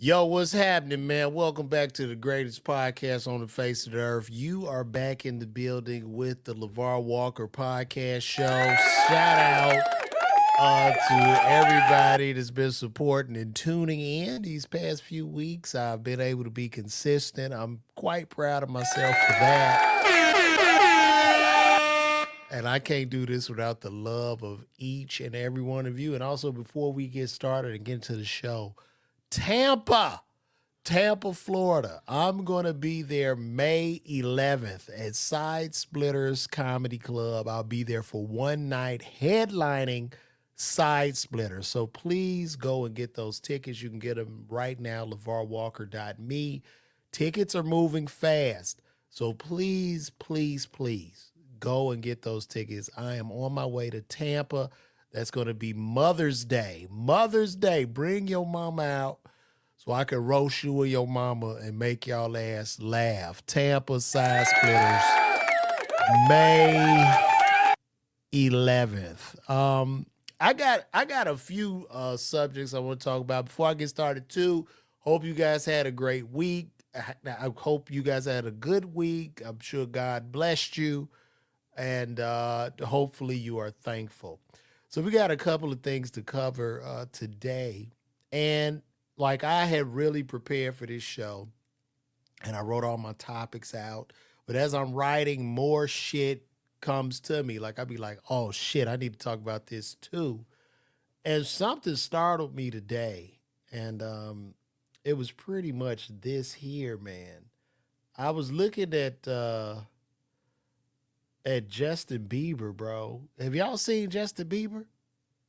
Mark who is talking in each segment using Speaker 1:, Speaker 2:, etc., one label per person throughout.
Speaker 1: Yo, what's happening, man? Welcome back to the greatest podcast on the face of the earth. You are back in the building with the LaVar Walker podcast show. Shout out to everybody that's been supporting and tuning in these past few weeks. I've been able to be consistent. I'm quite proud of myself for that. And I can't do this without the love of each and every one of you. And also, before we get started and get into the show, Tampa, Florida. I'm going to be there May 11th at Sidesplitters Comedy Club. I'll be there for one night headlining Sidesplitters. So please go and get those tickets. You can get them right now, lavarwalker.me. Tickets are moving fast. So please, please, please go and get those tickets. I am on my way to Tampa. That's going to be Mother's Day. Mother's Day. Bring your mama out so I can roast you and your mama and make y'all ass laugh. Tampa Side Splitters, May 11th. I got a few subjects I want to talk about before I get started too. Hope you guys had a great week. I hope you guys had a good week. I'm sure God blessed you, and hopefully you are thankful. So we got a couple of things to cover today, and like I had really prepared for this show, and I wrote all my topics out. But as I'm writing, more shit comes to me. Like I'd be like, "Oh shit, I need to talk about this too." And something startled me today, and it was pretty much this here, man. I was looking at Justin Bieber, bro. Have y'all seen Justin Bieber?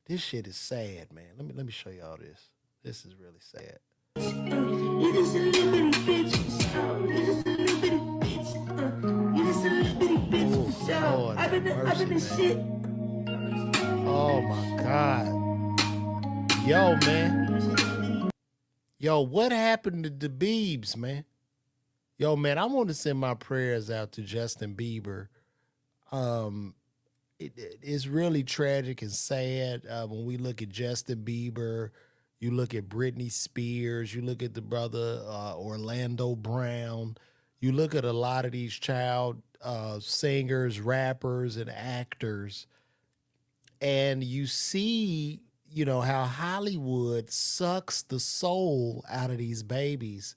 Speaker 1: This shit is sad, man. Let me show y'all this. This is really sad. You just a little bitty bitch. You just a little bitty bitch. You just a little bitty bitch for sure. Lord, I've been the shit. Oh my God. Yo, man. Yo, what happened to the Biebs, man? Yo, man, I want to send my prayers out to Justin Bieber. Um, it's really tragic and sad when we look at Justin Bieber. You look at Britney Spears. You look at the brother Orlando Brown. You look at a lot of these child singers, rappers, and actors, and you see, how Hollywood sucks the soul out of these babies.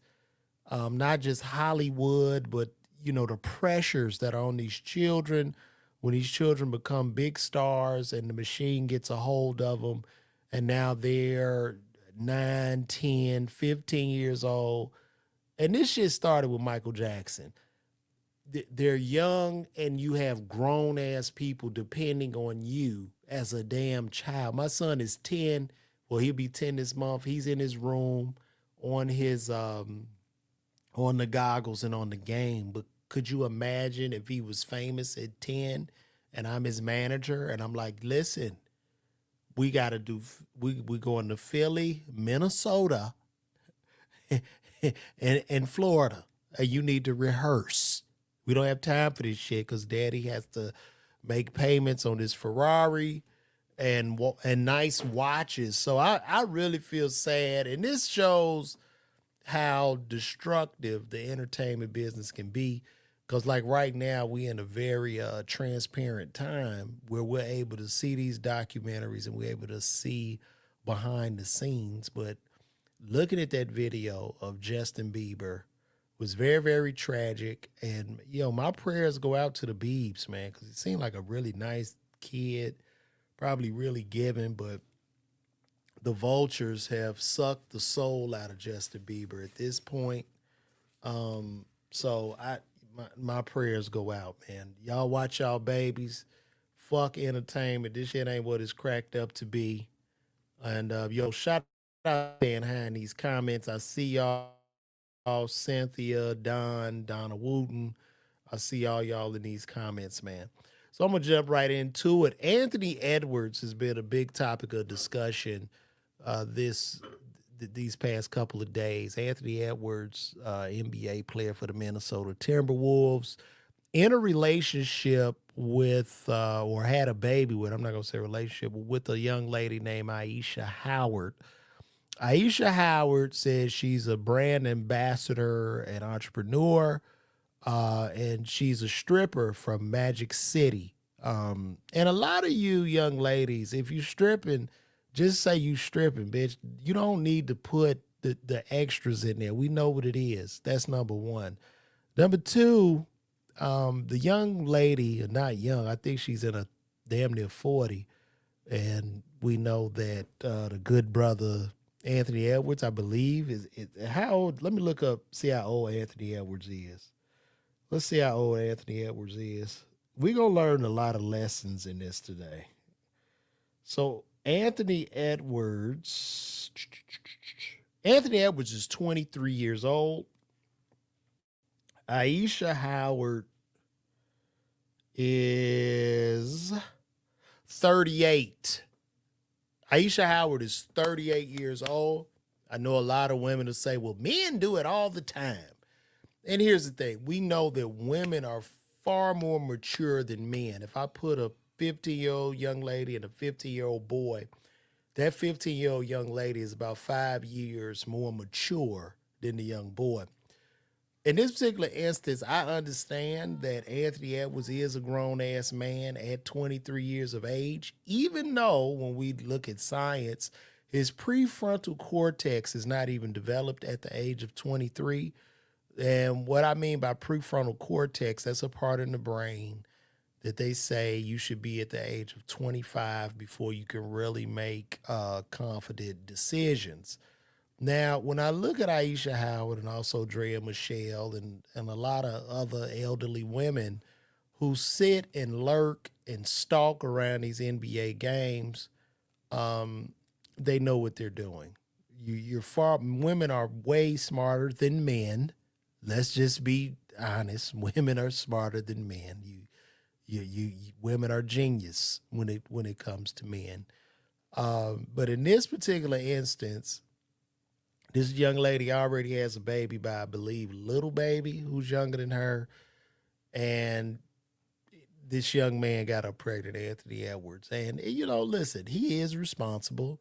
Speaker 1: Not just Hollywood, but the pressures that are on these children when these children become big stars and the machine gets a hold of them, and now they're 9, 10, 15 years old. And this shit started with Michael Jackson. They're young, and you have grown ass people depending on you as a damn child. My son is 10. Well, he'll be 10 this month. He's in his room on his on the goggles and on the game. But could you imagine if he was famous at 10 and I'm his manager and I'm like, listen, we got to do, we going to Philly, Minnesota, and Florida. And you need to rehearse. We don't have time for this shit because daddy has to make payments on his Ferrari and nice watches. So I really feel sad. And this shows how destructive the entertainment business can be. Because like right now, we in a very transparent time where we're able to see these documentaries and we're able to see behind the scenes. But looking at that video of Justin Bieber was very, very tragic. And, my prayers go out to the Biebs, man, because he seemed like a really nice kid, probably really giving, but the vultures have sucked the soul out of Justin Bieber at this point. So my prayers go out, man. Y'all watch y'all babies. Fuck entertainment. This shit ain't what it's cracked up to be. And yo, shout out behind these comments. I see y'all, Cynthia, Donna Wooten. I see all y'all in these comments, man. So I'm gonna jump right into it. Anthony Edwards has been a big topic of discussion these past couple of days. Anthony Edwards, NBA player for the Minnesota Timberwolves, in a relationship with or had a baby with, I'm not gonna say relationship, but with a young lady named Ayesha Howard. Ayesha Howard says she's a brand ambassador and entrepreneur, and she's a stripper from Magic City. And a lot of you young ladies, if you stripping, just say you stripping, bitch. You don't need to put the extras in there. We know what it is. That's number one. Number two, the young lady, not young, I think she's in a damn near 40. And we know that the good brother Anthony Edwards, I believe, is how old? Let me look up, see how old Anthony Edwards is. Let's see how old Anthony Edwards is. We're going to learn a lot of lessons in this today. So, Anthony Edwards is 23 years old. Ayesha Howard is 38. Ayesha Howard is 38 years old. I know a lot of women will say, well, men do it all the time. And here's the thing. We know that women are far more mature than men. If I put a 15-year-old young lady and a 15-year-old boy, that 15-year-old young lady is about 5 years more mature than the young boy. In this particular instance, I understand that Anthony Edwards is a grown-ass man at 23 years of age, even though when we look at science, his prefrontal cortex is not even developed at the age of 23. And what I mean by prefrontal cortex, that's a part in the brain that they say you should be at the age of 25 before you can really make confident decisions. Now, when I look at Ayesha Howard and also Drea Michelle and a lot of other elderly women who sit and lurk and stalk around these NBA games, they know what they're doing. Women are way smarter than men. Let's just be honest. Women are smarter than men. Women are genius when it comes to men. But in this particular instance, this young lady already has a baby by, I believe, little baby who's younger than her. And this young man got her pregnant, Anthony Edwards. And, listen, he is responsible.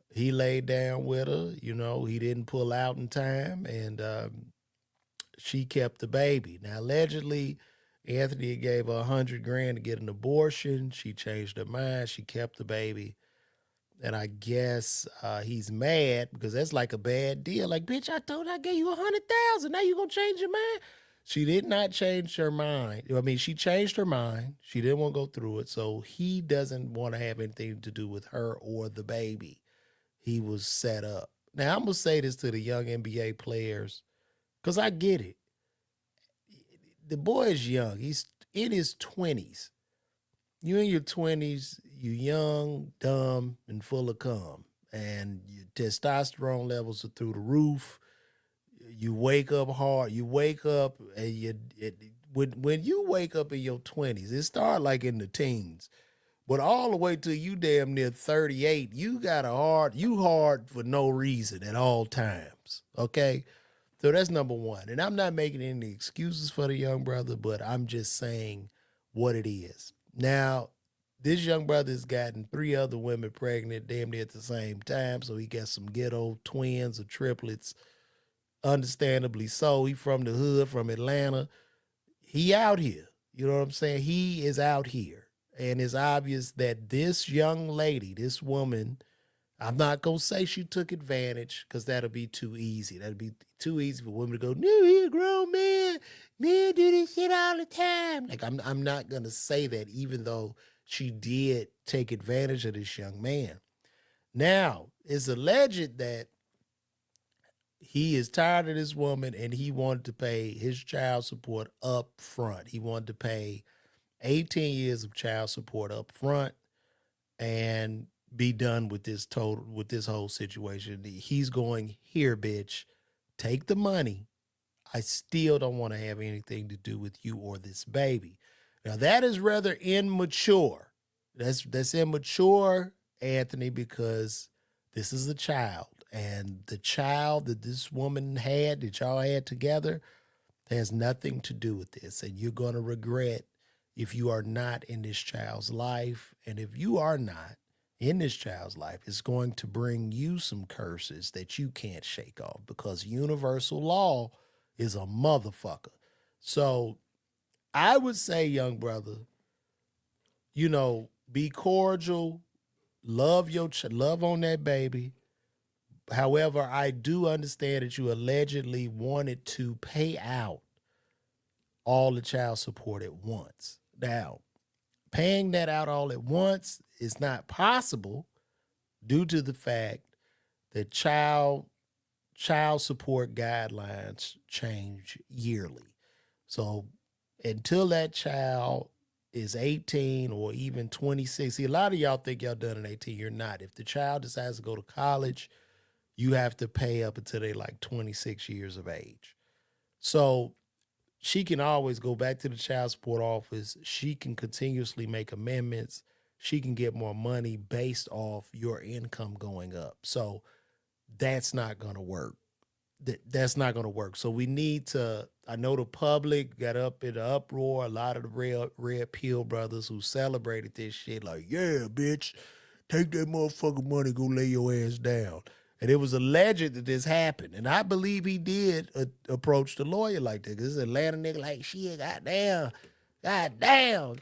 Speaker 1: He laid down with her. He didn't pull out in time. And she kept the baby. Now, allegedly, Anthony gave her $100,000 to get an abortion. She changed her mind. She kept the baby. And I guess he's mad because that's like a bad deal. Like, bitch, I gave you $100,000. Now you gonna change your mind? She did not change her mind. I mean, she changed her mind. She didn't want to go through it. So he doesn't want to have anything to do with her or the baby. He was set up. Now, I'm going to say this to the young NBA players because I get it. The boy is young. He's in his 20s. You in your 20s, you young, dumb, and full of cum. And your testosterone levels are through the roof. You wake up hard. You wake up and when you wake up in your 20s, it started like in the teens. But all the way till you damn near 38, you hard for no reason at all times. Okay? So that's number one. And I'm not making any excuses for the young brother, but I'm just saying what it is. Now, this young brother's gotten 3 other women pregnant damn near at the same time. So he got some ghetto twins or triplets. Understandably so. He from the hood, from Atlanta. He out here. You know what I'm saying? He is out here. And it's obvious that this young lady, this woman, I'm not going to say she took advantage because that'll be too easy. That'll be too easy for women to go, no, he's a grown man. Men do this shit all the time. Like, I'm not going to say that, even though she did take advantage of this young man. Now, it's alleged that he is tired of this woman and he wanted to pay his child support up front. He wanted to pay 18 years of child support up front and be done with this whole situation. He's going, here, bitch, take the money. I still don't want to have anything to do with you or this baby. Now that is rather immature. That's immature, Anthony, because this is a child. And the child that this woman had, that y'all had together, has nothing to do with this. And you're going to regret if you are not in this child's life. And if you are not, in this child's life is going to bring you some curses that you can't shake off because universal law is a motherfucker. So I would say, young brother, be cordial, love love on that baby. However, I do understand that you allegedly wanted to pay out all the child support at once. Now, paying that out all at once is not possible due to the fact that child support guidelines change yearly. So until that child is 18 or even 26, see, a lot of y'all think y'all done at 18. You're not. If the child decides to go to college, you have to pay up until they're like 26 years of age. So she can always go back to the child support office. She can continuously make amendments. She can get more money based off your income going up. So that's not going to work. That's not going to work. So we need to. I know the public got up in the uproar. A lot of the red pill brothers who celebrated this shit, like, yeah, bitch, take that motherfucking money, go lay your ass down. And it was alleged that this happened, and I believe he did approach the lawyer like that. This Atlanta nigga, like, shit, goddamn,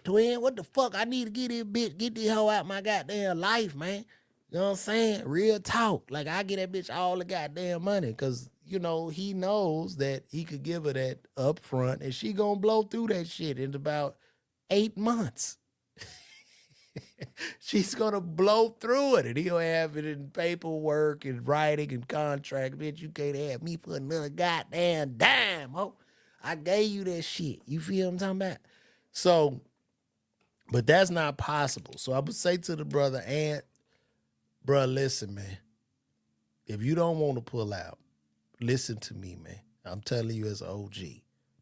Speaker 1: twin, what the fuck? I need to get this hoe out my goddamn life, man. You know what I'm saying? Real talk. Like, I get that bitch all the goddamn money because, he knows that he could give her that up front and she gonna blow through that shit in about 8 months. She's gonna blow through it and he'll have it in paperwork and writing and contract. Bitch, you can't have me for another goddamn dime, ho. I gave you that shit. You feel what I'm talking about? So, but that's not possible. So I would say to the brother, Ant, bruh, listen, man. If you don't want to pull out, listen to me, man. I'm telling you as an OG.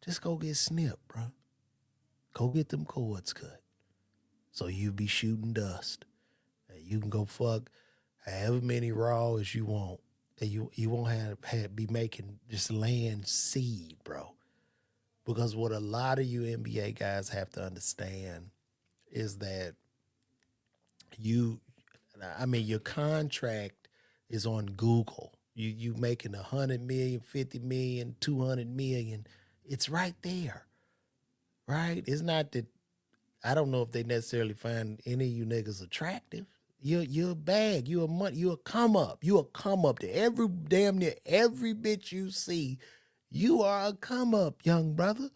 Speaker 1: Just go get snipped, bro. Go get them cords cut. So you be shooting dust. And you can go fuck however many raw as you want. And you won't have be making just laying seed, bro. Because what a lot of you NBA guys have to understand is that your contract is on Google. You making 100 million, 50 million, 200 million. It's right there, right? It's not that I don't know if they necessarily find any of you niggas attractive. You're a bag. You're a money. You're a come up. You a come up to every damn near every bitch you see. You are a come up, young brother.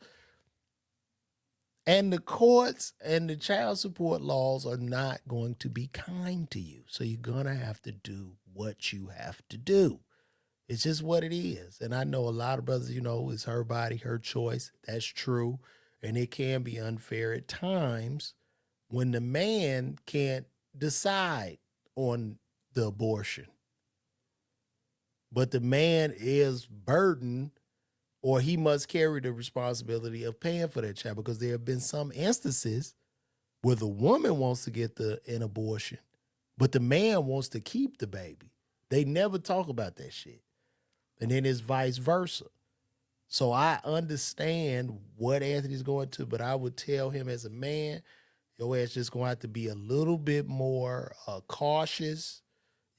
Speaker 1: And the courts and the child support laws are not going to be kind to you. So you're going to have to do what you have to do. It's just what it is. And I know a lot of brothers, it's her body, her choice. That's true. And it can be unfair at times when the man can't decide on the abortion. But the man is burdened or he must carry the responsibility of paying for that child because there have been some instances where the woman wants to get an abortion, but the man wants to keep the baby. They never talk about that shit. And then it's vice versa. So I understand what Anthony's going to, but I would tell him as a man, your ass just going to have to be a little bit more cautious.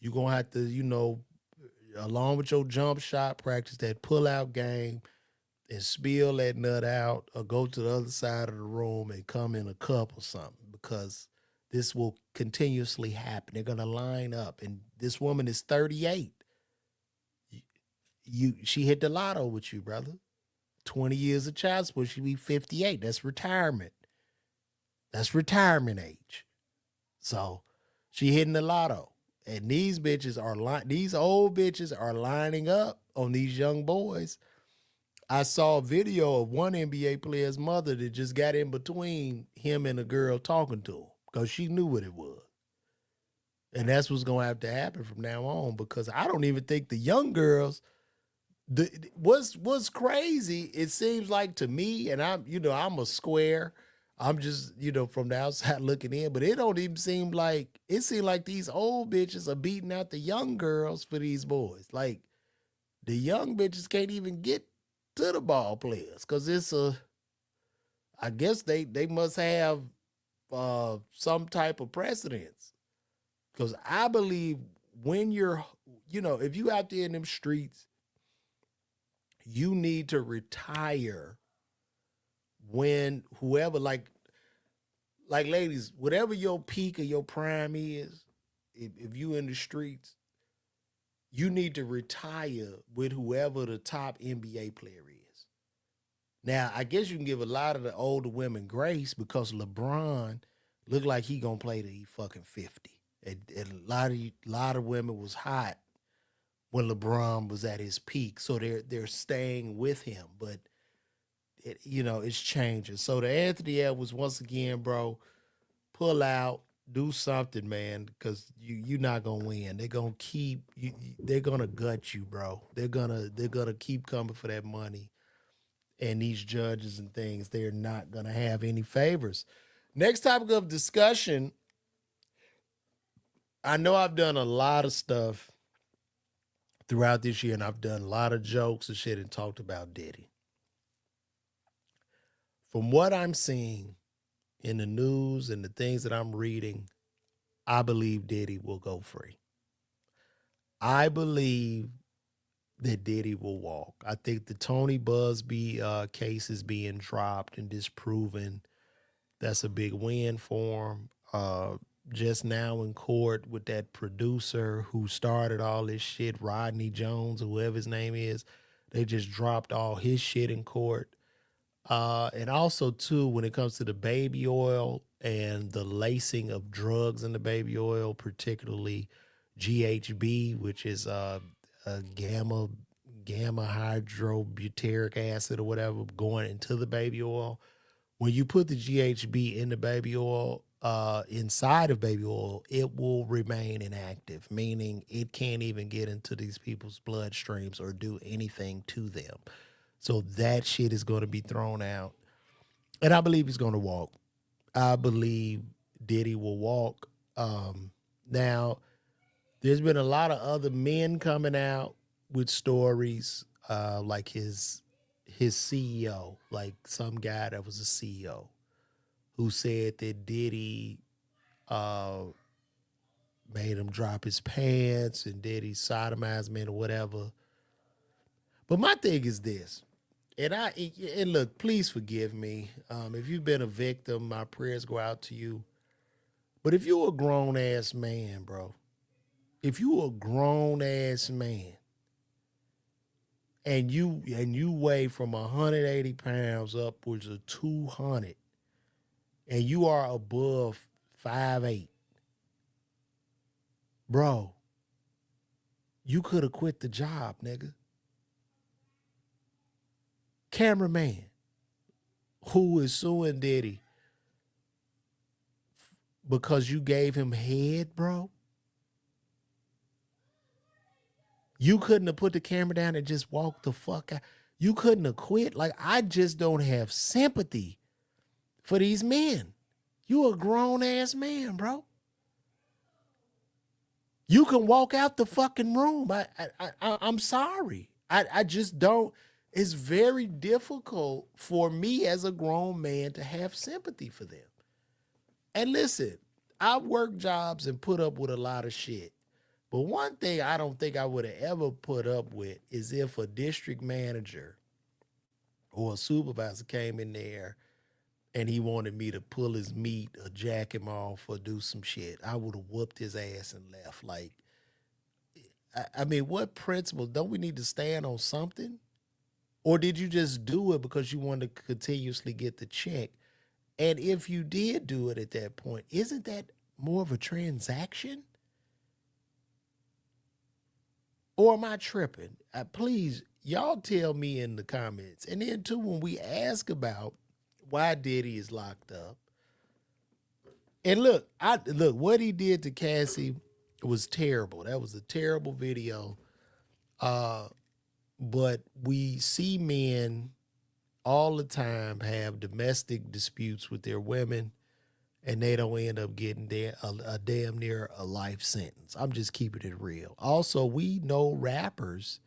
Speaker 1: You're going to have to, along with your jump shot, practice that pull-out game and spill that nut out or go to the other side of the room and come in a cup or something because this will continuously happen. They're going to line up. And this woman is 38. She hit the lotto with you, brother. 20 years of child support, she'll be 58. That's retirement. That's retirement age. So she hitting the lotto. And these old bitches are lining up on these young boys. I saw a video of one NBA player's mother that just got in between him and a girl talking to him because she knew what it was. And that's what's going to have to happen from now on because I don't even think the young girls, what's crazy, it seems like to me, and I'm a square. I'm just, from the outside looking in, but it don't even seem like, it seems like these old bitches are beating out the young girls for these boys. Like the young bitches can't even get to the ball players because I guess they must have some type of precedence. Because I believe when you're, if you out there in them streets, you need to retire when whoever, like ladies, whatever your peak or your prime is, if you in the streets, you need to retire with whoever the top NBA player is. Now, I guess you can give a lot of the older women grace because LeBron looked like he gonna play till he fucking 50. And a lot of women was hot when LeBron was at his peak, so they're staying with him. But it's changing. So the Anthony Edwards once again, bro, pull out, do something, man, because you're not gonna win. They're gonna keep you. They're gonna gut you, bro. They're gonna keep coming for that money, and these judges and things, they're not gonna have any favors. Next topic of discussion. I know I've done a lot of stuff throughout this year, and I've done a lot of jokes and shit and talked about Diddy. From what I'm seeing in the news and the things that I'm reading, I believe Diddy will go free. I believe that Diddy will walk. I think the Tony Busby case is being dropped and disproven. That's a big win for him. Just now in court with that producer who started all this shit, Rodney Jones, or whoever his name is, they just dropped all his shit in court. And also, too, when it comes to the baby oil and the lacing of drugs in the baby oil, particularly GHB, which is a gamma hydrobutyric acid or whatever going into the baby oil. When you put the GHB in the baby oil, inside of baby oil, it will remain inactive, meaning it can't even get into these people's bloodstreams or do anything to them. So that shit is going to be thrown out. And I believe he's going to walk. I believe Diddy will walk. Now, there's been a lot of other men coming out with stories, like his CEO, like some guy that was a CEO, who said that Diddy made him drop his pants and Diddy sodomized men or whatever. But my thing is this. And look, please forgive me. If you've been a victim, my prayers go out to you. But if you're a grown ass man, bro, if you a grown ass man and you weigh from 180 pounds upwards of 200, and you are above 5'8", bro, you could have quit the job, nigga. Cameraman who is suing Diddy because you gave him head, bro. You couldn't have put the camera down and just walked the fuck out. You couldn't have quit. Like, I just don't have sympathy for these men. You a grown ass man, bro. You can walk out the fucking room. I'm sorry. I just don't. It's very difficult for me as a grown man to have sympathy for them. And listen, I've worked jobs and put up with a lot of shit. But one thing I don't think I would have ever put up with is if a district manager or a supervisor came in there and he wanted me to pull his meat or jack him off or do some shit. I would have whooped his ass and left. Like, I mean, what principle? Don't we need to stand on something? Or did you just do it because you wanted to continuously get the check? And if you did do it at that point, isn't that more of a transaction? Or am I tripping? Please, y'all tell me in the comments. And then, too, when we ask about why Diddy is locked up, and look, what he did to Cassie was terrible. That was a terrible video. But we see men all the time have domestic disputes with their women, and they don't end up getting a damn near a life sentence. I'm just keeping it real. Also, we know rappers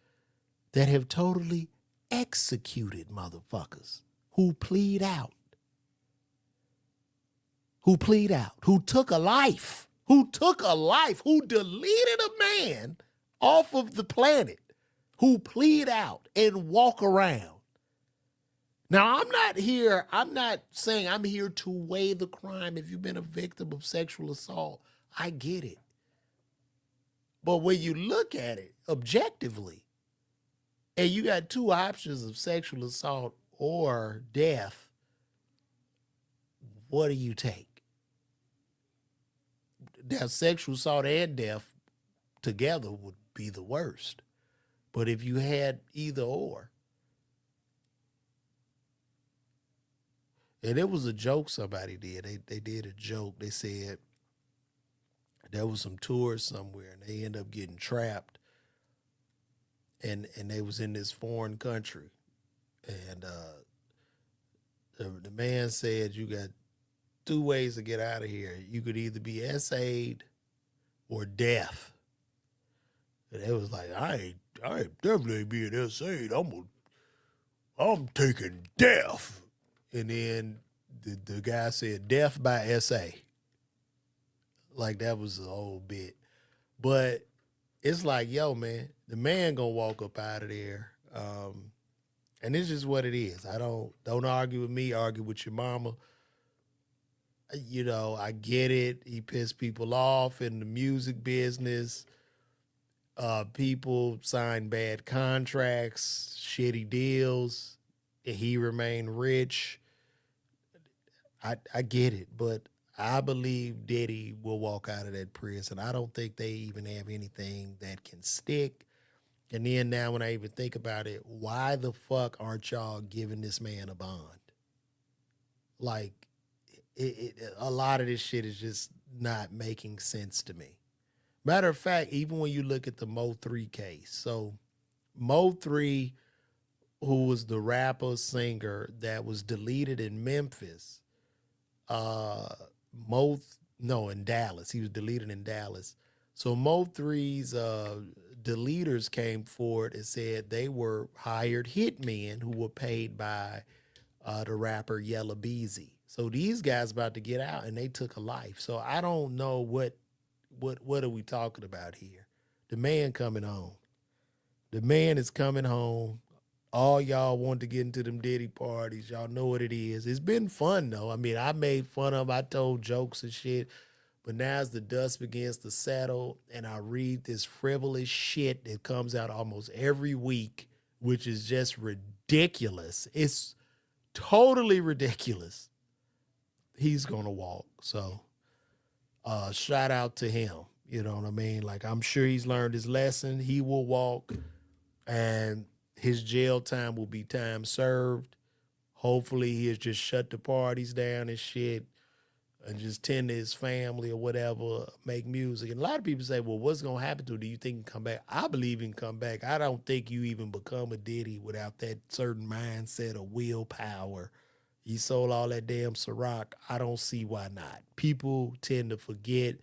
Speaker 1: that have totally executed motherfuckers who plead out, who took a life, who took a life, who deleted a man off of the planet, who plead out and walk around. Now, I'm not saying I'm here to weigh the crime if you've been a victim of sexual assault. I get it. But when you look at it objectively, and you got two options of sexual assault or death, what do you take? Now, sexual assault and death together would be the worst. But if you had either or, and it was a joke somebody did. They did a joke. They said there was some tourists somewhere and they end up getting trapped. And they was in this foreign country. And the man said you got two ways to get out of here. You could either be essayed or death. And they was like, I ain't definitely being essayed. I'm taking death. And then the guy said death by essay. Like that was the whole bit. But it's like, yo, man, the man gonna walk up out of there. And it's just what it is. I don't argue with me, argue with your mama. You know, I get it. He pissed people off in the music business. People sign bad contracts, shitty deals. He remained rich. I get it, but I believe Diddy will walk out of that prison. I don't think they even have anything that can stick. And then now when I even think about it, why the fuck aren't y'all giving this man a bond? Like, a lot of this shit is just not making sense to me. Matter of fact, even when you look at the Mo 3 case. So Mo 3, who was the rapper singer that was deleted in Memphis, in Dallas. He was deleted in Dallas. So Mo 3's deleters came forward and said they were hired hitmen who were paid by the rapper Yella Beezy. So these guys about to get out and they took a life. So I don't know what are we talking about here. The man coming home. The man is coming home. All y'all want to get into them Diddy parties. Y'all know what it is. It's been fun, though. I mean, I made fun of him. I told jokes and shit. But now as the dust begins to settle and I read this frivolous shit that comes out almost every week, which is just ridiculous. It's totally ridiculous. He's going to walk. So shout out to him. You know what I mean? Like, I'm sure he's learned his lesson. He will walk. And his jail time will be time served. Hopefully he'll just shut the parties down and shit and just tend to his family or whatever, make music. And a lot of people say, well, what's going to happen to him? Do you think he can come back? I believe he can come back. I don't think you even become a Diddy without that certain mindset of willpower. He sold all that damn Ciroc. I don't see why not. People tend to forget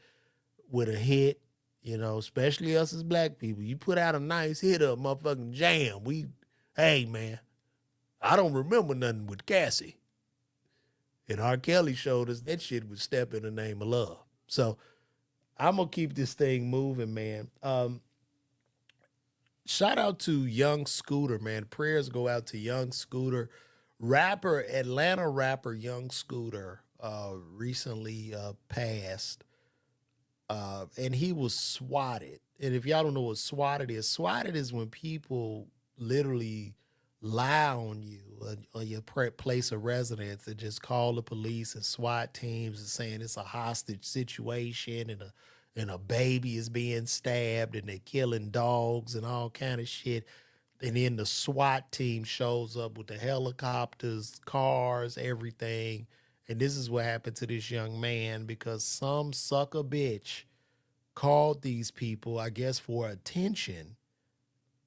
Speaker 1: with a hit. You know, especially us as black people. You put out a nice hit up, motherfucking jam. Hey, man, I don't remember nothing with Cassie. And R. Kelly showed us that shit would step in the name of love. So I'm going to keep this thing moving, man. Shout out to Young Scooter, man. Prayers go out to Young Scooter. Atlanta rapper Young Scooter recently passed. And he was swatted. And if y'all don't know what swatted is when people literally lie on you on your place of residence and just call the police and SWAT teams and saying it's a hostage situation and a baby is being stabbed and they're killing dogs and all kind of shit. And then the SWAT team shows up with the helicopters, cars, everything. And this is what happened to this young man because some sucker bitch called these people, I guess, for attention.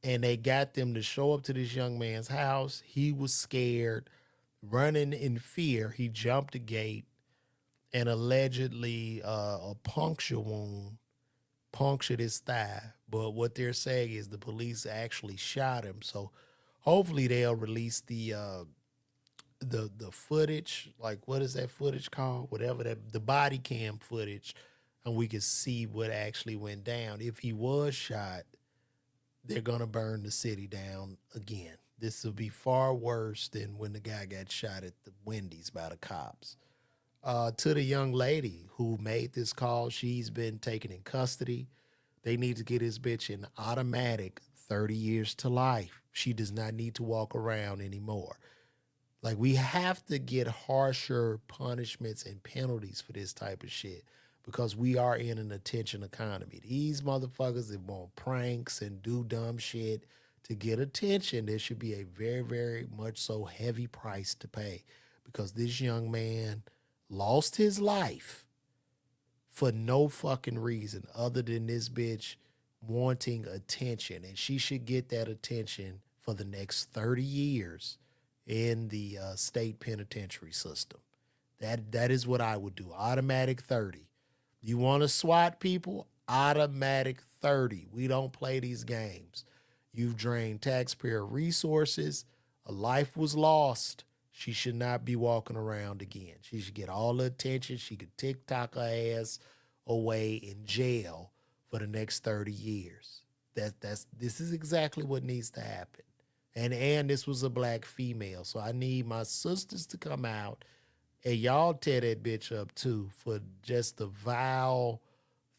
Speaker 1: And they got them to show up to this young man's house. He was scared, running in fear. He jumped the gate and allegedly a puncture wound punctured his thigh. But what they're saying is the police actually shot him. So hopefully they'll release the footage. Like, what is that footage called? Whatever the body cam footage. and we could see what actually went down. If he was shot, they're gonna burn the city down again. This will be far worse than when the guy got shot at the Wendy's by the cops. To the young lady who made this call, she's been taken in custody. They need to get this bitch an automatic 30 years to life. She does not need to walk around anymore. Like, we have to get harsher punishments and penalties for this type of shit because we are in an attention economy. These motherfuckers that want pranks and do dumb shit to get attention, there should be a very, very much so heavy price to pay because this young man lost his life for no fucking reason other than this bitch wanting attention. And she should get that attention for the next 30 years in the state penitentiary system. That is what I would do. Automatic 30. You want to SWAT people? Automatic 30. We don't play these games. You've drained taxpayer resources. A life was lost. She should not be walking around again. She should get all the attention. She could TikTok her ass away in jail for the next 30 years. This is exactly what needs to happen. And this was a black female. So I need my sisters to come out and y'all tear that bitch up too for just the vile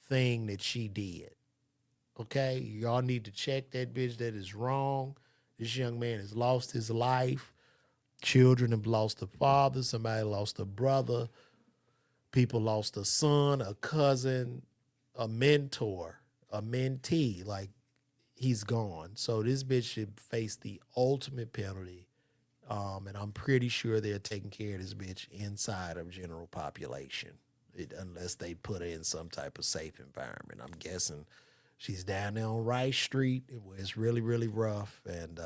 Speaker 1: thing that she did. Okay? Y'all need to check that bitch. That is wrong. This young man has lost his life. Children have lost a father. Somebody lost a brother. People lost a son, a cousin, a mentor, a mentee. Like, he's gone. So this bitch should face the ultimate penalty. And I'm pretty sure they're taking care of this bitch inside of general population, unless they put her in some type of safe environment. I'm guessing she's down there on Rice Street where it's really, really rough. And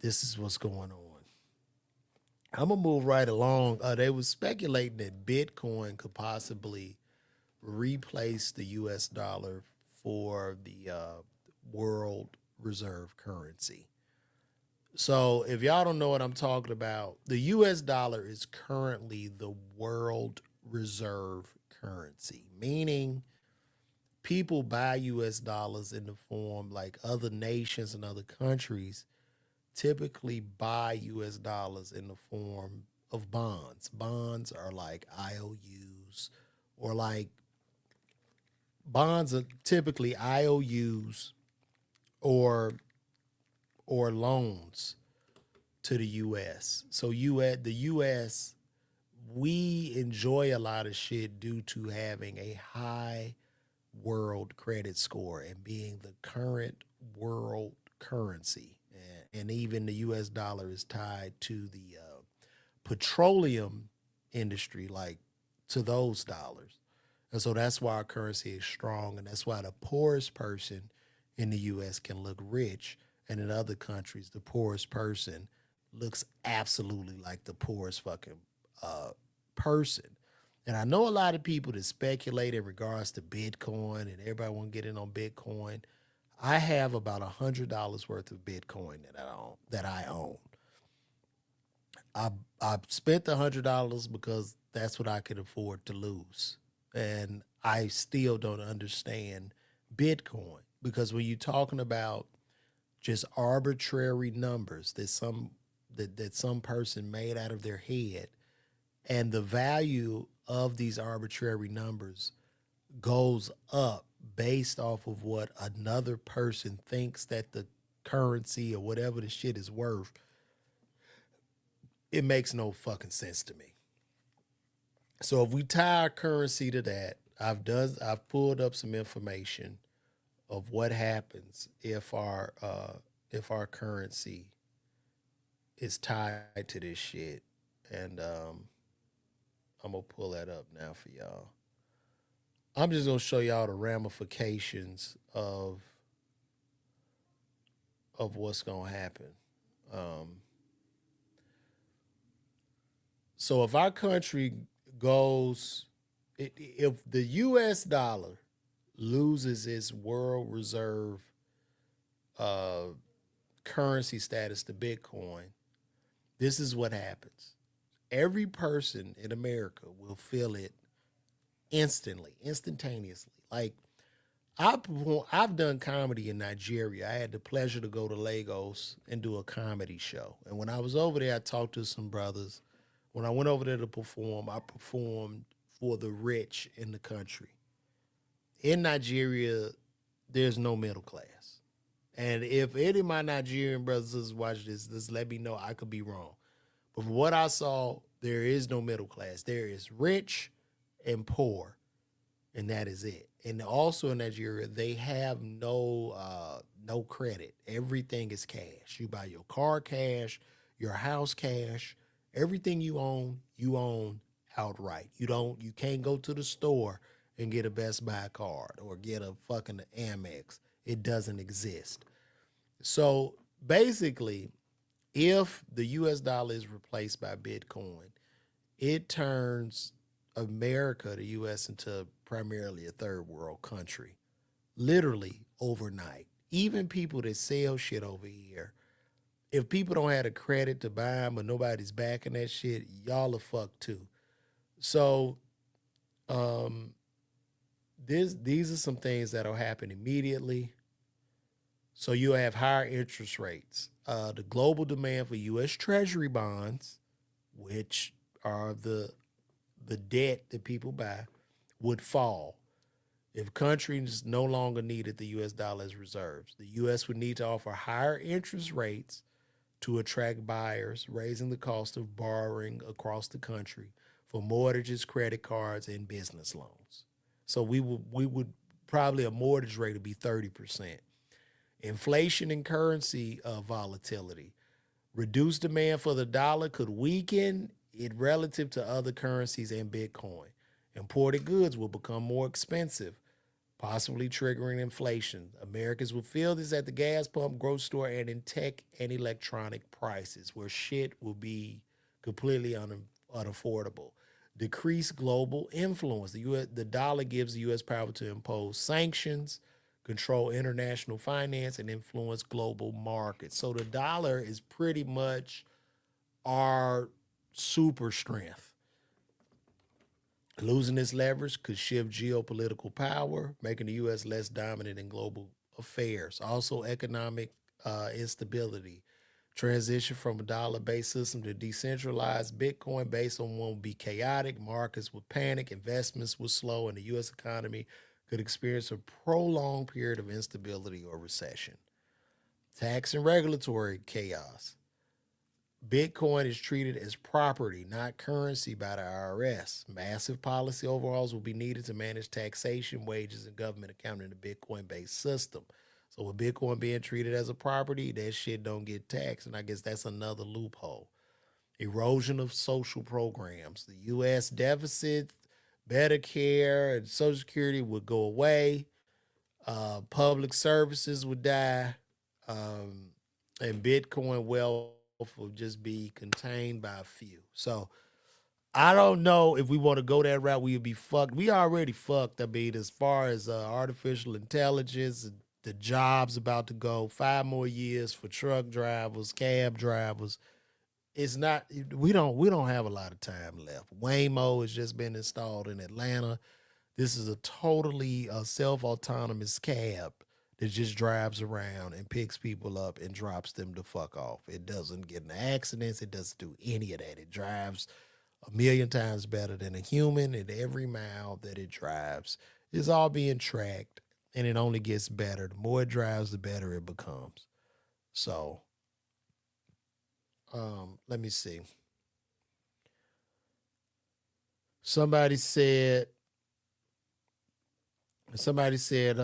Speaker 1: this is what's going on. I'm going to move right along. They was speculating that Bitcoin could possibly replace the U.S. dollar for the world reserve currency. So if y'all don't know what I'm talking about, the U.S. dollar is currently the world reserve currency, meaning people buy U.S. dollars in the form, like other nations and other countries typically buy U.S. dollars in the form of bonds. Bonds are like IOUs, or like bonds are typically IOUs or loans to the U.S. So the U.S., we enjoy a lot of shit due to having a high world credit score and being the current world currency. And even the U.S. dollar is tied to the petroleum industry, like to those dollars. And so that's why our currency is strong. And that's why the poorest person in the U.S. can look rich. And in other countries, the poorest person looks absolutely like the poorest fucking person. And I know a lot of people that speculate in regards to Bitcoin, and everybody want to get in on Bitcoin. I have about $100 worth of Bitcoin that I own. I spent the $100 because that's what I could afford to lose, and I still don't understand Bitcoin because when you're talking about just arbitrary numbers that some person made out of their head, and the value of these arbitrary numbers goes up based off of what another person thinks that the currency or whatever the shit is worth, it makes no fucking sense to me. So if we tie our currency to that, I've pulled up some information of what happens if our currency is tied to this shit, and I'm gonna pull that up now for y'all. I'm just gonna show y'all the ramifications of what's gonna happen. Um, so if our country goes, if the U.S. dollar loses its world reserve uh, currency status to Bitcoin, this is what happens. Every person in America will feel it instantly, instantaneously. Like I've done comedy in Nigeria. I had the pleasure to go to Lagos and do a comedy show. And when I was over there, I talked to some brothers. When I went over there to perform, I performed for the rich in the country. In Nigeria, there's no middle class. And if any of my Nigerian brothers and sisters watch this, just let me know. I could be wrong. But from what I saw, there is no middle class. There is rich and poor, and that is it. And also in Nigeria, they have no credit. Everything is cash. You buy your car cash, your house cash, everything you own outright. You can't go to the store and get a Best Buy card or get a fucking Amex. It doesn't exist. So basically, if the US dollar is replaced by Bitcoin, it turns America, the US, into primarily a third world country, literally overnight. Even people that sell shit over here, if people don't have the credit to buy them, but nobody's backing that shit, y'all are fucked too. So, um, these are some things that'll happen immediately. So you'll have higher interest rates. The global demand for U.S. Treasury bonds, which are the debt that people buy, would fall. If countries no longer needed the U.S. dollar as reserves, the U.S. would need to offer higher interest rates to attract buyers, raising the cost of borrowing across the country for mortgages, credit cards, and business loans. So we would probably a mortgage rate would be 30%. Inflation and currency volatility. Reduced demand for the dollar could weaken it relative to other currencies and Bitcoin. Imported goods will become more expensive, possibly triggering inflation. Americans will feel this at the gas pump, grocery store, and in tech and electronic prices, where shit will be completely unaffordable. Decreased global influence. The dollar gives the U.S. power to impose sanctions, control international finance, and influence global markets. So the dollar is pretty much our super strength. Losing its leverage could shift geopolitical power, making the U.S. less dominant in global affairs. Also, economic instability. Transition from a dollar based system to decentralized Bitcoin based on one would be chaotic. Markets would panic, investments would slow, and the U.S. economy could experience a prolonged period of instability or recession. Tax and regulatory chaos. Bitcoin is treated as property, not currency by the IRS. Massive policy overhauls will be needed to manage taxation, wages, and government accounting in a Bitcoin based system. So with Bitcoin being treated as a property, that shit don't get taxed. And I guess that's another loophole. Erosion of social programs. The US deficit, Medicare, and Social Security would go away. Public services would die. Um, and Bitcoin wealth will just be contained by a few. So I don't know if we want to go that route. We would be fucked. We already fucked. I mean, as far as artificial intelligence, the jobs about to go 5 more years for truck drivers, cab drivers. It's not. We don't have a lot of time left. Waymo has just been installed in Atlanta. This is a totally self autonomous cab that just drives around and picks people up and drops them the fuck off. It doesn't get in accidents. It doesn't do any of that. It drives a million times better than a human, and every mile that it drives is all being tracked, and it only gets better. The more it drives, the better it becomes. So, let me see. Somebody said Somebody said,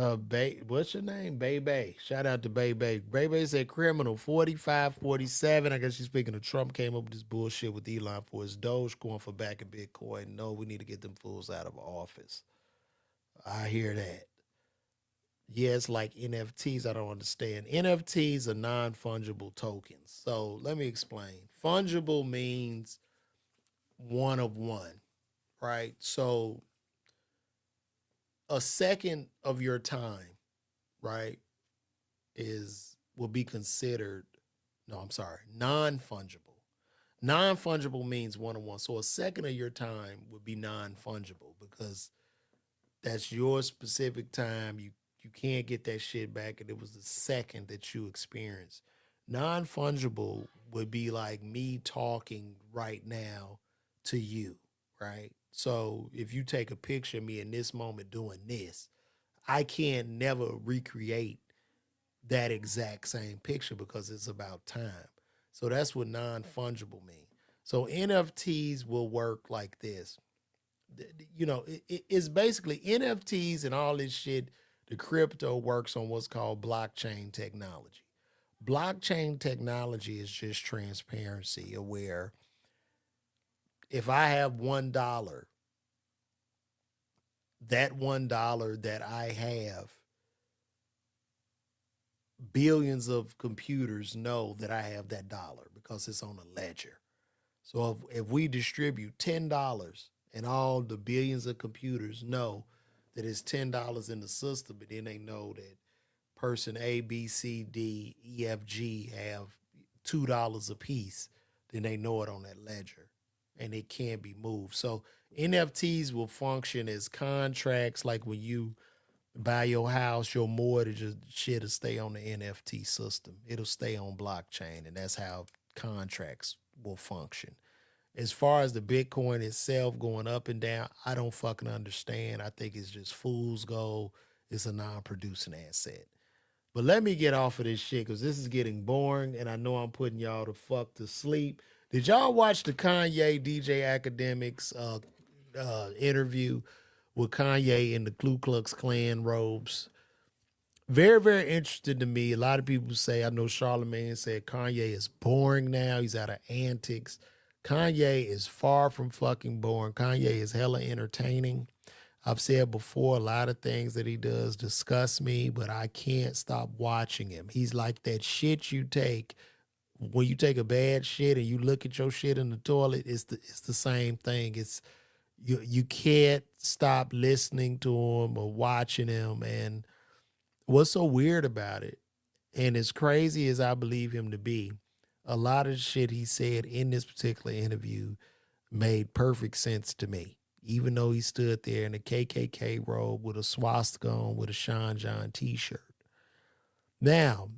Speaker 1: what's your name? Baby. Shout out to Baby. Baby said criminal 45, 47. I guess she's speaking of Trump came up with this bullshit with Elon for his Doge going for back in Bitcoin. No, we need to get them fools out of office. I hear that. Yeah, it's like NFTs. I don't understand. NFTs are non fungible tokens. So let me explain. Fungible means one of one, right? So a second of your time, right, is will be considered, no, I'm sorry, non-fungible. Non-fungible means one on one. So a second of your time would be non-fungible because That's your specific time. You can't get that shit back, and it was the second that you experienced. Non-fungible would be like me talking right now to you, right? So if you take a picture of me in this moment doing this, I can never recreate that exact same picture because it's about time. So that's what non-fungible means. So NFTs will work like this. It's basically NFTs and all this shit. The crypto works on what's called blockchain technology. Blockchain technology is just transparency, where if I have $1, that $1 that I have, billions of computers know that I have that dollar because it's on a ledger. So if we distribute $10 and all the billions of computers know that it's $10 in the system, but then they know that person A, B, C, D, E, F, G have $2 a piece, then they know it on that ledger and it can't be moved. So NFTs will function as contracts, like when you buy your house, your mortgage shit will stay on the NFT system. It'll stay on blockchain, and that's how contracts will function. As far as the Bitcoin itself going up and down, I don't fucking understand. I think it's just fool's gold. It's a non-producing asset. But let me get off of this shit because this is getting boring, and I know I'm putting y'all the fuck to sleep. Did y'all watch the Kanye DJ Academics interview with Kanye in the Ku Klux Klan robes? Very, very interesting to me. A lot of people say, I know Charlamagne said Kanye is boring now. He's out of antics. Kanye is far from fucking boring. Kanye is hella entertaining. I've said before, a lot of things that he does disgust me, but I can't stop watching him. He's like that shit you take when you take a bad shit and you look at your shit in the toilet. It's the same thing. It's you can't stop listening to him or watching him. And what's so weird about it, and as crazy as I believe him to be, a lot of the shit he said in this particular interview made perfect sense to me. Even though he stood there in a KKK robe with a swastika on with a Sean John t-shirt. Now,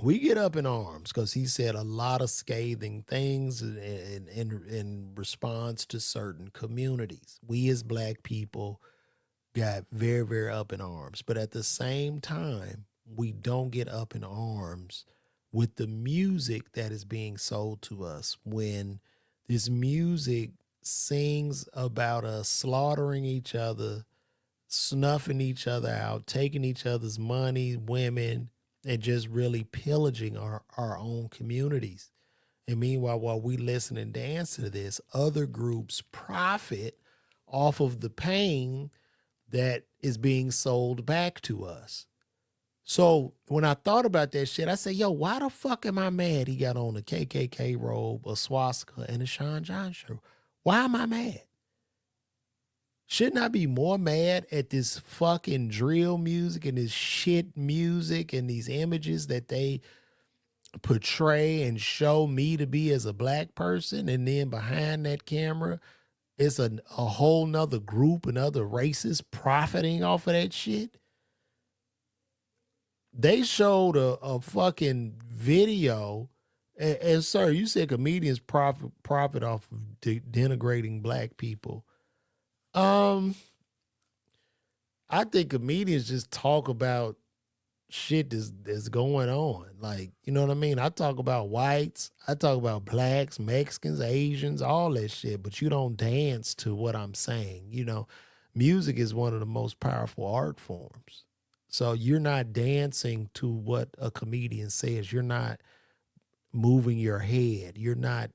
Speaker 1: we get up in arms because he said a lot of scathing things in response to certain communities. We as black people got very, very up in arms. But at the same time, we don't get up in arms with the music that is being sold to us when this music sings about us slaughtering each other, snuffing each other out, taking each other's money, women, and just really pillaging our own communities. And meanwhile, while we listen and dance to this, other groups profit off of the pain that is being sold back to us. So when I thought about that shit, I said, yo, why the fuck am I mad he got on a KKK robe, a swastika, and a Sean John shirt? Why am I mad? Shouldn't I be more mad at this fucking drill music and this shit music and these images that they portray and show me to be as a black person, and then behind that camera it's a whole nother group and other races profiting off of that shit? They showed a fucking video, and sir, you said comedians profit off of denigrating black people. Um, I think comedians just talk about shit that's going on. Like, you know what I mean? I talk about whites, I talk about blacks, Mexicans, Asians, all that shit, but you don't dance to what I'm saying. Music is one of the most powerful art forms. So you're not dancing to what a comedian says. You're not moving your head. You're not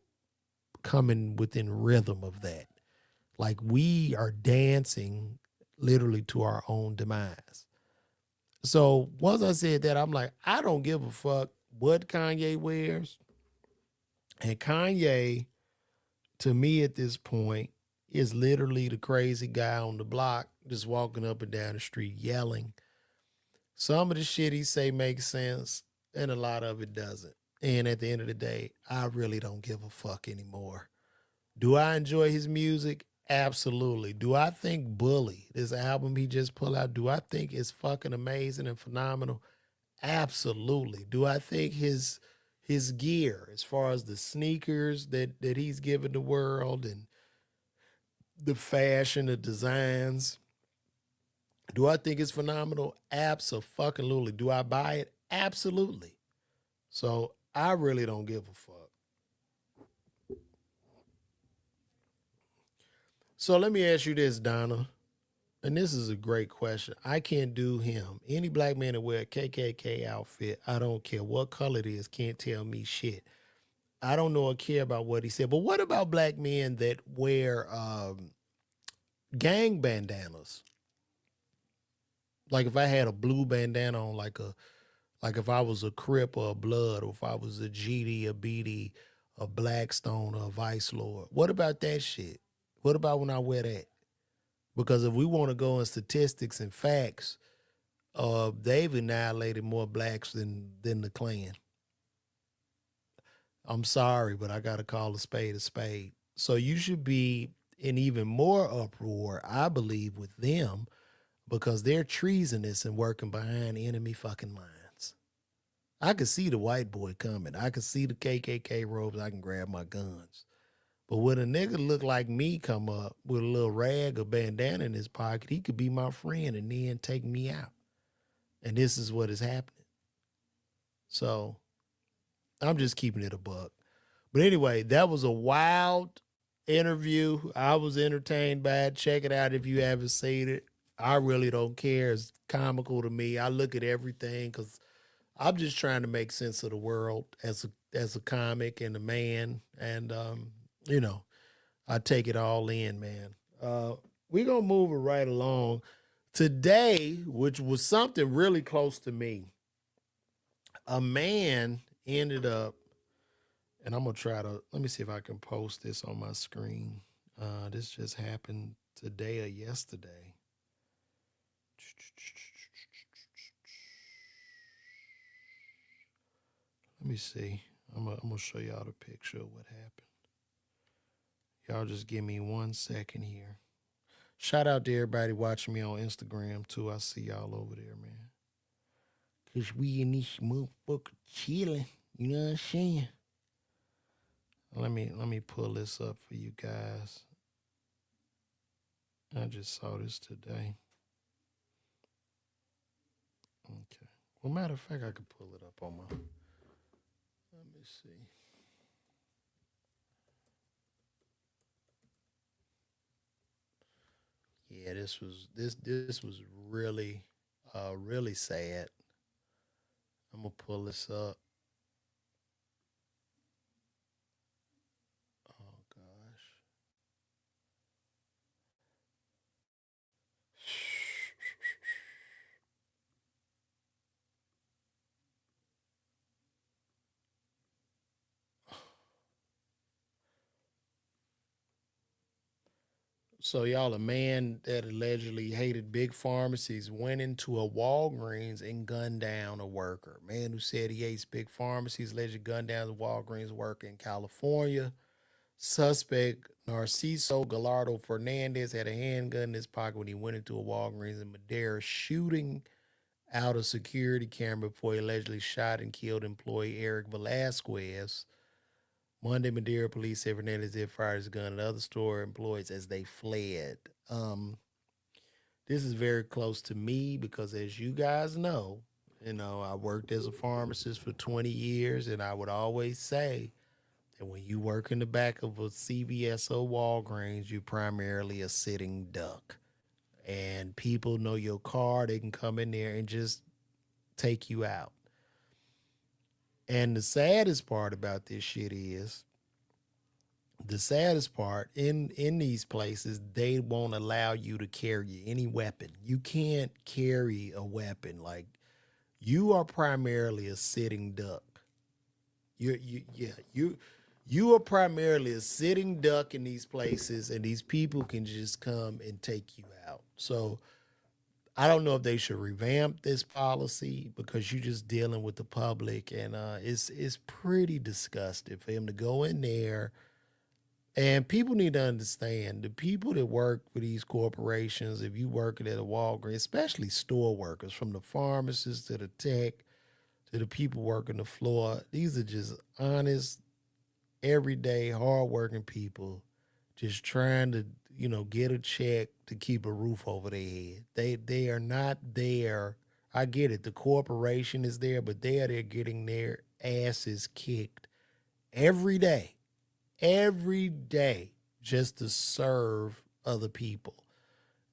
Speaker 1: coming within rhythm of that. Like, we are dancing literally to our own demise. So once I said that, I'm like, I don't give a fuck what Kanye wears. And Kanye, to me at this point, is literally the crazy guy on the block just walking up and down the street yelling. Some of the shit he say makes sense, and a lot of it doesn't. And at the end of the day, I really don't give a fuck anymore. Do I enjoy his music? Absolutely. Do I think Bully, this album he just put out, do I think it's fucking amazing and phenomenal? Absolutely. Do I think his gear, as far as the sneakers that he's given the world and the fashion, the designs, do I think it's phenomenal? Absolutely. Do I buy it? Absolutely. So I really don't give a fuck. So let me ask you this, Donna. And this is a great question. I can't do him. Any black man that wear a KKK outfit, I don't care what color it is, can't tell me shit. I don't know or care about what he said. But what about black men that wear gang bandanas? Like if I had a blue bandana on, like if I was a Crip or a Blood, or if I was a GD, a BD, a Blackstone, or a Vice Lord. What about that shit? What about when I wear that? Because if we want to go in statistics and facts, they've annihilated more blacks than the Klan. I'm sorry, but I got to call a spade a spade. So you should be in even more uproar, I believe, with them because they're treasonous and working behind enemy fucking lines. I could see the white boy coming. I could see the KKK robes. I can grab my guns. But when a nigga look like me come up with a little rag or bandana in his pocket, he could be my friend and then take me out. And this is what is happening. So I'm just keeping it a buck. But anyway, that was a wild interview. I was entertained by it. Check it out if you haven't seen it. I really don't care. It's comical to me. I look at everything because I'm just trying to make sense of the world as a comic and a man, and you know, I take it all in, man. We're gonna move it right along today, which was something really close to me. A man ended up, and I'm gonna try to let me see if I can post this on my screen. This just happened today or yesterday. Let me see. I'm gonna show y'all the picture of what happened. Y'all just give me 1 second here. Shout out to everybody watching me on Instagram too. I see y'all over there, man. Cause we in this motherfucker chilling. You know what I'm saying? Let me pull this up for you guys. I just saw this today. Okay. Well, matter of fact, I could pull it up on my. Let me see. Yeah, this was really, really sad. I'm gonna pull this up. Oh gosh. So y'all, a man that allegedly hated big pharmacies went into a Walgreens and gunned down a worker. Man who said he hates big pharmacies allegedly gunned down the Walgreens worker in California. Suspect Narciso Gallardo Fernandez had a handgun in his pocket when he went into a Walgreens in Madera, shooting out a security camera before he allegedly shot and killed employee Eric Velasquez. Monday, Madeira police said Fernandez had fired his gun at other store employees as they fled. Um, this is very close to me because, as you guys know, I worked as a pharmacist for 20 years, and I would always say that when you work in the back of a CVS or Walgreens, you're primarily a sitting duck. And people know your car, they can come in there and just take you out. And the saddest part in these places, they won't allow you to carry any weapon. You can't carry a weapon. Like, you are primarily a sitting duck. You are primarily a sitting duck in these places, and these people can just come and take you out. So I don't know if they should revamp this policy because you're just dealing with the public, and it's pretty disgusting for him to go in there And people need to understand the people that work for these corporations, if you working at a Walgreens, especially store workers, from the pharmacists to the tech to the people working the floor, these are just honest, everyday, hardworking people just trying to, get a check to keep a roof over their head. They are not there. I get it. The corporation is there, but they're getting their asses kicked every day, just to serve other people.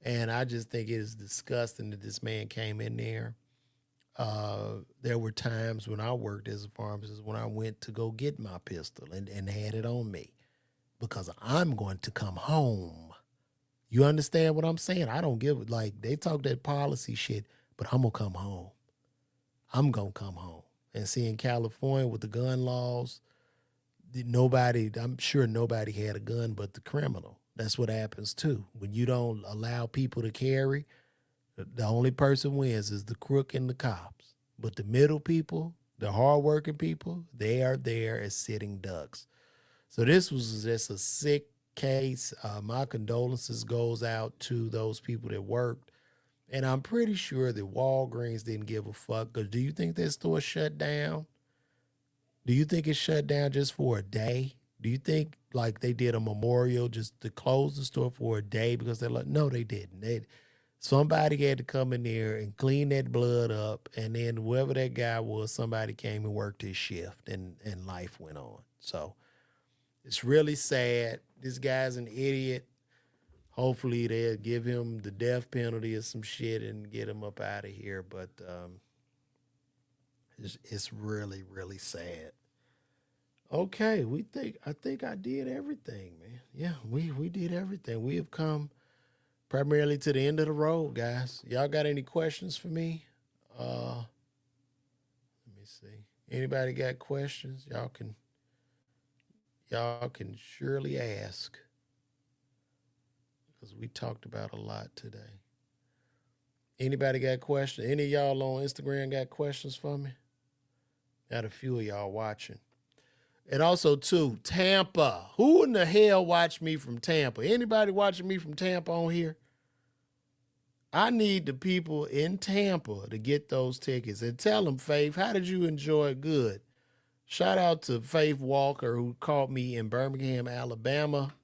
Speaker 1: And I just think it is disgusting that this man came in there. There were times when I worked as a pharmacist when I went to go get my pistol and had it on me because I'm going to come home. You understand what I'm saying? I don't give it. Like, they talk that policy shit, but I'm going to come home. I'm going to come home. And see, in California with the gun laws, I'm sure nobody had a gun but the criminal. That's what happens too. When you don't allow people to carry, the only person wins is the crook and the cops. But the middle people, the hardworking people, they are there as sitting ducks. So this was just a sick case. My condolences goes out to those people that worked. And I'm pretty sure that Walgreens didn't give a fuck. Because do you think that store shut down? Do you think it shut down just for a day? Do you think like they did a memorial just to close the store for a day because they're like, no, they didn't. Somebody had to come in there and clean that blood up, and then whoever that guy was, somebody came and worked his shift, and life went on. So it's really sad. This guy's an idiot. Hopefully they'll give him the death penalty or some shit and get him up out of here. But it's really, really sad. Okay, I think I did everything, man. Yeah, we did everything. We have come primarily to the end of the road, guys. Y'all got any questions for me? Let me see. Anybody got questions? Y'all can surely ask because we talked about a lot today. Anybody got questions? Any of y'all on Instagram got questions for me? Got a few of y'all watching. And also, too, Tampa. Who in the hell watched me from Tampa? Anybody watching me from Tampa on here? I need the people in Tampa to get those tickets. And tell them, Faith, how did you enjoy it? Good. Shout out to Faith Walker, who caught me in Birmingham, Alabama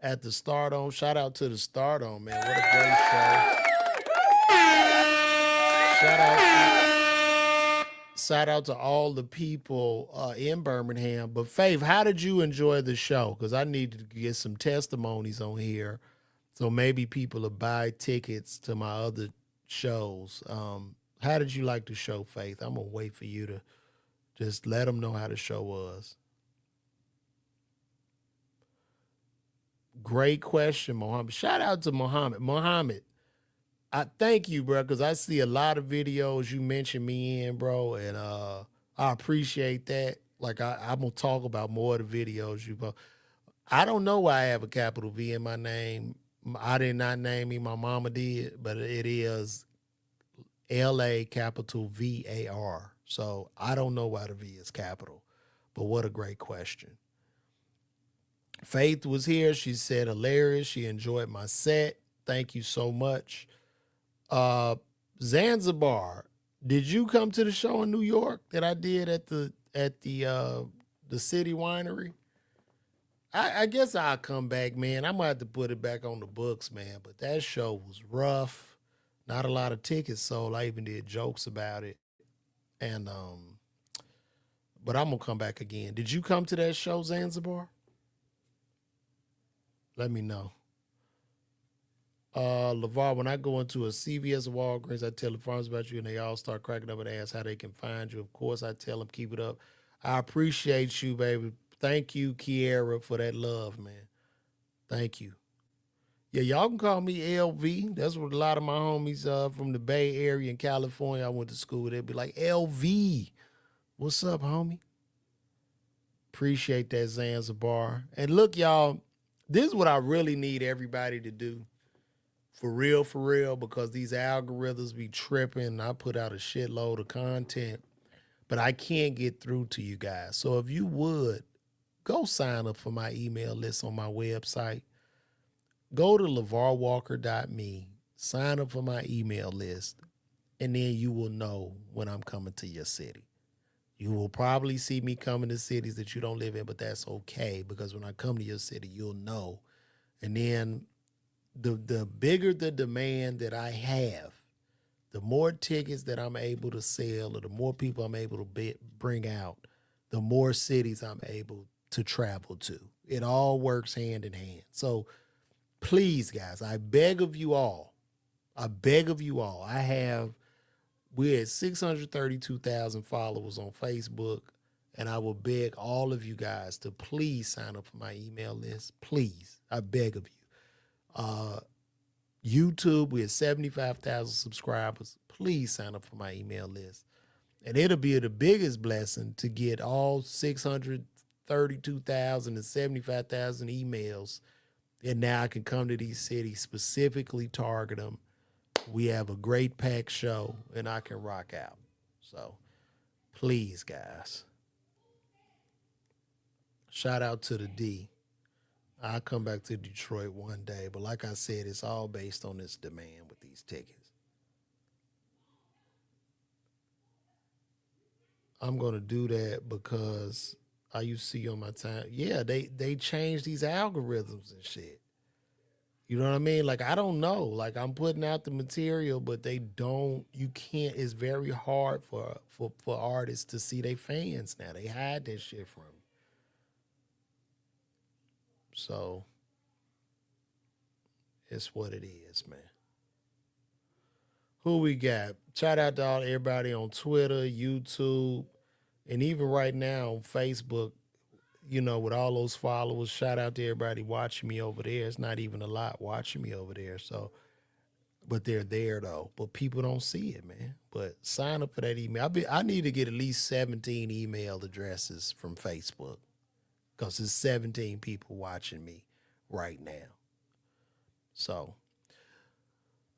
Speaker 1: at the Stardome. Shout out to the Stardome, man. What a great show. Shout out to all the people in Birmingham. But Faith, how did you enjoy the show? Because I need to get some testimonies on here. So maybe people will buy tickets to my other shows. How did you like the show, Faith? I'm going to wait for you to just let them know how the show was. Great question, Mohammed. Shout out to Mohammed. Mohammed, I thank you, bro, because I see a lot of videos you mentioned me in, bro, and I appreciate that. Like, I'm going to talk about more of the videos you post. I don't know why I have a capital V in my name. I did not name me. My mama did, but it is LA capital VAR. So I don't know why the V is capital, but what a great question. Faith was here. She said hilarious. She enjoyed my set. Thank you so much. Zanzibar, did you come to the show in New York that I did at the City Winery? I guess I'll come back, man. I'm gonna have to put it back on the books, man. But that show was rough. Not a lot of tickets sold. I even did jokes about it. And but I'm gonna come back again. Did you come to that show, Zanzibar? Let me know. LaVar, when I go into a CVS or Walgreens, I tell the farmers about you and they all start cracking up and ask how they can find you. Of course, I tell them keep it up. I appreciate you, baby. Thank you, Kiera, for that love, man. Thank you. Yeah, y'all can call me LV. That's what a lot of my homies from the Bay Area in California I went to school with. They'd be like, LV, what's up, homie? Appreciate that, Zanzibar. And look, y'all, this is what I really need everybody to do. For real, because these algorithms be tripping. I put out a shitload of content, but I can't get through to you guys. So if you would, go sign up for my email list on my website. Go to lavarwalker.me, sign up for my email list, and then you will know when I'm coming to your city. You will probably see me coming to cities that you don't live in, but that's okay, because when I come to your city, you'll know. And then the bigger the demand that I have, the more tickets that I'm able to sell, or the more people I'm able to bring out, the more cities I'm able to travel to. It all works hand in hand. So please, guys, I beg of you all. I beg of you all. We had 632,000 followers on Facebook, and I will beg all of you guys to please sign up for my email list. Please, I beg of you. YouTube, we had 75,000 subscribers. Please sign up for my email list. And it'll be the biggest blessing to get all 632,000 and 75,000 emails. And now I can come to these cities, specifically target them. We have a great packed show, and I can rock out. So please, guys. Shout out to the D. I'll come back to Detroit one day. But like I said, it's all based on this demand with these tickets. I'm going to do that because I used to see on my time. Yeah, they changed these algorithms and shit. You know what I mean? Like, I don't know. Like, I'm putting out the material, but you can't, it's very hard for artists to see their fans now. They hide that shit from you. So, it's what it is, man. Who we got? Shout out to everybody on Twitter, YouTube, and even right now on Facebook, with all those followers. Shout out to everybody watching me over there. It's not even a lot watching me over there. So, but they're there though. But people don't see it, man. But sign up for that email. I need to get at least 17 email addresses from Facebook, because there's 17 people watching me right now. So,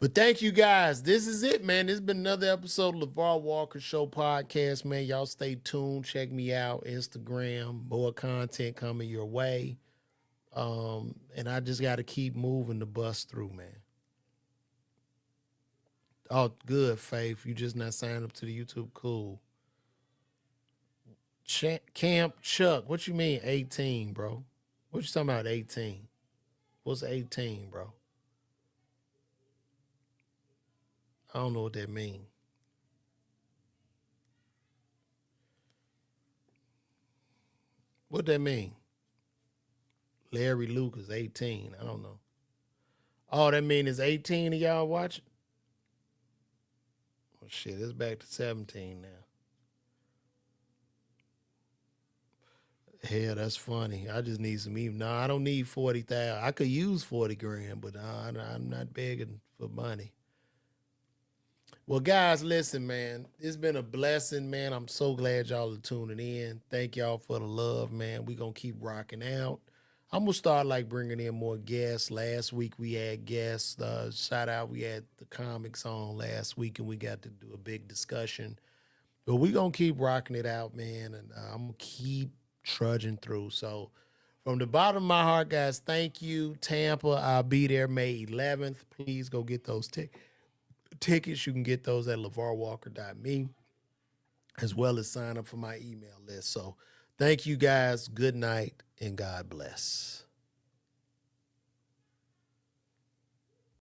Speaker 1: but thank you guys. This is it, man. This has been another episode of LaVar Walker Show podcast, man. Y'all stay tuned. Check me out. Instagram. More content coming your way. And I just got to keep moving the bus through, man. Oh, good, Faith. You just not signed up to the YouTube. Cool. Camp Chuck. What you mean 18, bro? What you talking about 18? What's 18, bro? I don't know what that means. What that mean? Larry Lucas, 18. I don't know. Oh, that mean it's 18 of y'all watching? Well, shit, it's back to 17 now. Hell, that's funny. I just need some even. No, I don't need 40,000. I could use 40 grand, but I'm not begging for money. Well, guys, listen, man. It's been a blessing, man. I'm so glad y'all are tuning in. Thank y'all for the love, man. We're going to keep rocking out. I'm going to start bringing in more guests. Last week we had guests. Shout out, we had the comics on last week, and we got to do a big discussion. But we're going to keep rocking it out, man, and I'm going to keep trudging through. So from the bottom of my heart, guys, thank you. Tampa, I'll be there May 11th. Please go get those tickets. You can get those at lavarwalker.me, as well as sign up for my email list. So thank you, guys. Good night, and God bless.